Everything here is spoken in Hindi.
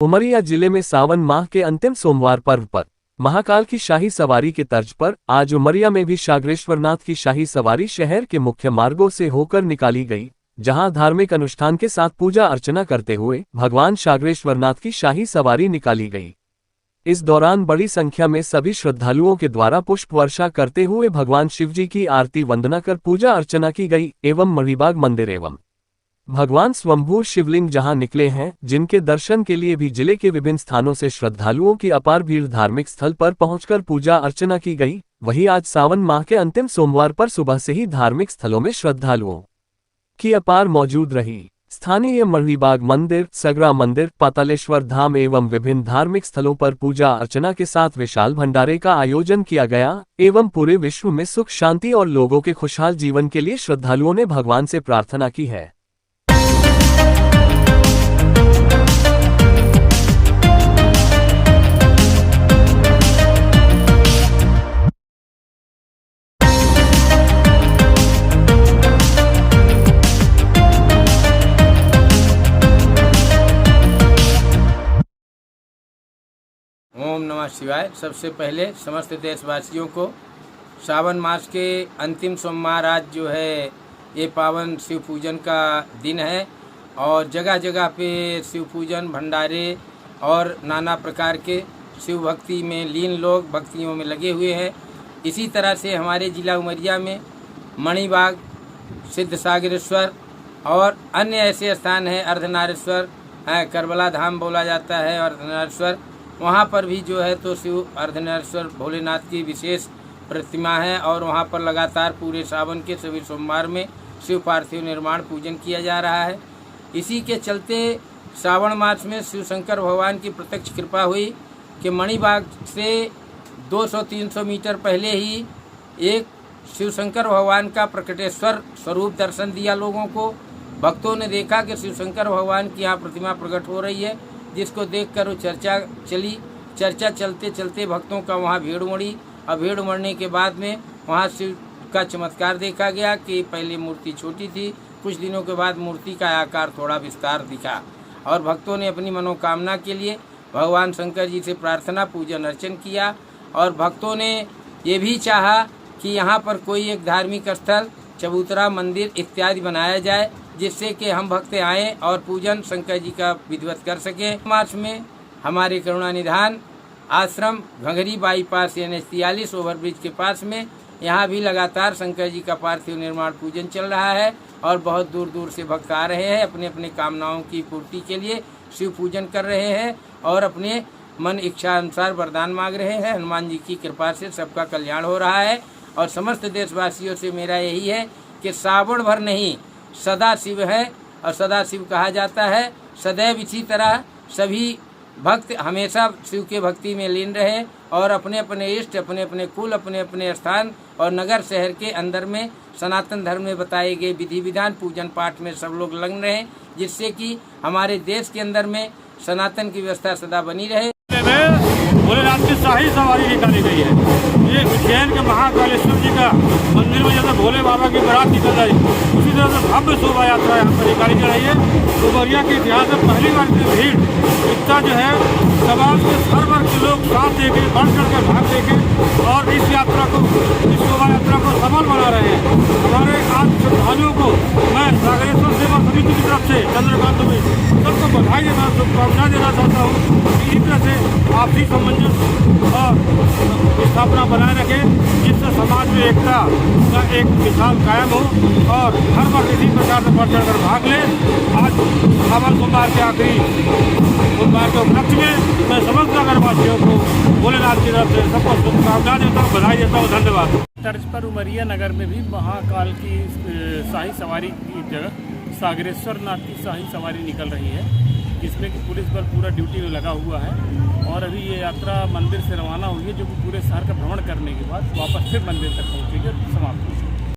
उमरिया जिले में सावन माह के अंतिम सोमवार पर्व पर महाकाल की शाही सवारी के तर्ज पर आज उमरिया में भी सागरेश्वरनाथ की शाही सवारी शहर के मुख्य मार्गों से होकर निकाली गई, जहां धार्मिक अनुष्ठान के साथ पूजा अर्चना करते हुए भगवान सागरेश्वरनाथ की शाही सवारी निकाली गई। इस दौरान बड़ी संख्या में सभी श्रद्धालुओं के द्वारा पुष्प वर्षा करते हुए भगवान शिवजी की आरती वंदना कर पूजा अर्चना की गई एवं मणिबाग मंदिर एवं भगवान स्वयंभू शिवलिंग जहां निकले हैं, जिनके दर्शन के लिए भी जिले के विभिन्न स्थानों से श्रद्धालुओं की अपार भीड़ धार्मिक स्थल पर पहुंचकर पूजा अर्चना की गई। वहीं आज सावन माह के अंतिम सोमवार पर सुबह से ही धार्मिक स्थलों में श्रद्धालुओं की अपार मौजूद रही। स्थानीय मणिबाग मंदिर, सगरा मंदिर, पातालेश्वर धाम एवं विभिन्न धार्मिक स्थलों पर पूजा अर्चना के साथ विशाल भंडारे का आयोजन किया गया एवं पूरे विश्व में सुख शांति और लोगों के खुशहाल जीवन के लिए श्रद्धालुओं ने भगवान से प्रार्थना की है। ओम नमः शिवाय। सबसे पहले समस्त देशवासियों को सावन मास के अंतिम सोमवार आज जो है ये पावन शिव पूजन का दिन है और जगह जगह पे शिव पूजन भंडारे और नाना प्रकार के शिव भक्ति में लीन लोग भक्तियों में लगे हुए हैं। इसी तरह से हमारे जिला उमरिया में मणिबाग, सिद्ध सागरेश्वर और अन्य ऐसे स्थान हैं, अर्धनारेश्वर करबला धाम बोला जाता है, अर्धनारेश्वर, वहाँ पर भी जो है तो शिव अर्धनारेश्वर भोलेनाथ की विशेष प्रतिमा है और वहाँ पर लगातार पूरे सावन के सभी सोमवार में शिव पार्थिव निर्माण पूजन किया जा रहा है। इसी के चलते श्रावण मास में शिव शंकर भगवान की प्रत्यक्ष कृपा हुई कि मणिबाग से 200-300 मीटर पहले ही एक शिव शंकर भगवान का प्रकटेश्वर स्वरूप दर्शन दिया लोगों को। भक्तों ने देखा कि शिव शंकर भगवान की यहाँ प्रतिमा प्रकट हो रही है, जिसको देखकर वो चर्चा चली। चर्चा चलते चलते भक्तों का वहाँ भीड़ उमड़ी और भीड़ उमड़ने के बाद में वहाँ शिव का चमत्कार देखा गया कि पहले मूर्ति छोटी थी, कुछ दिनों के बाद मूर्ति का आकार थोड़ा विस्तार दिखा और भक्तों ने अपनी मनोकामना के लिए भगवान शंकर जी से प्रार्थना पूजन अर्चन किया और भक्तों ने ये भी चाहा कि यहाँ पर कोई एक धार्मिक स्थल, चबूतरा, मंदिर इत्यादि बनाया जाए, जिससे कि हम भक्त आएँ और पूजन शंकर जी का विधिवत कर सकें। मार्च में हमारे करुणा निधान आश्रम घंघरी बाईपास NH 43 ओवरब्रिज के पास में यहाँ भी लगातार शंकर जी का पार्थिव निर्माण पूजन चल रहा है और बहुत दूर दूर से भक्त आ रहे हैं, अपने अपने कामनाओं की पूर्ति के लिए शिव पूजन कर रहे हैं और अपने मन इच्छा अनुसार वरदान मांग रहे हैं। हनुमान जी की कृपा से सबका कल्याण हो रहा है और समस्त देशवासियों से मेरा यही है कि सावन भर नहीं, सदा शिव है और सदा शिव कहा जाता है। सदैव इसी तरह सभी भक्त हमेशा शिव के भक्ति में लीन रहे और अपने अपने इष्ट, अपने अपने कुल, अपने अपने स्थान और नगर शहर के अंदर में सनातन धर्म में बताए गए विधि विधान पूजन पाठ में सब लोग लग रहे, जिससे कि हमारे देश के अंदर में सनातन की व्यवस्था सदा बनी रहे। भोलेनाथ की शाही सवारी निकाली गई है। ये उज्जैन के महाकालेश्वर जी का मंदिर में जैसे भोले बाबा की बारात निकल रही, उसी तरह से भव्य शोभा यात्रा यहाँ पर निकाली जा रही है। उमरिया के इतिहास में पहली बार की भीड़ इतना जो है समाज के हर वर्ग के लोग साथ देके बढ़ चढ़ कर भाग देके और इस यात्रा को, इस शोभा यात्रा को सफल बना रहे हैं। हमारे आज श्रद्धालुओं को मैं सागरेश्वर सेवा समिति की तरफ से चंद्रकांत में सबको बधाई देना, शुभकामनाएं देना चाहता हूँ। इसी तरह से आपसी समंजस और स्थापना बनाए रखें, जिससे समाज में एकता का एक मिसाल कायम हो और हर वर्ग इसी प्रकार से बढ़ चढ़ कर भाग ले। आज सावन सोमवार के आखिरी सोमवार के उपलक्ष्य में मैं समस्त नगरवासियों को भोलेनाथ की तरफ से सबको शुभकामनाएं देता हूँ, बधाई देता हूँ, धन्यवाद। तर्ज पर उमरिया नगर में भी महाकाल की शाही सवारी की जगह सागरेश्वर नाथ की शाही सवारी निकल रही है, जिसमें कि पुलिस बल पूरा ड्यूटी में लगा हुआ है और अभी ये यात्रा मंदिर से रवाना हुई है, जो कि पूरे शहर का भ्रमण करने के बाद वापस फिर मंदिर तक पहुँचेगी और समाप्त होगी।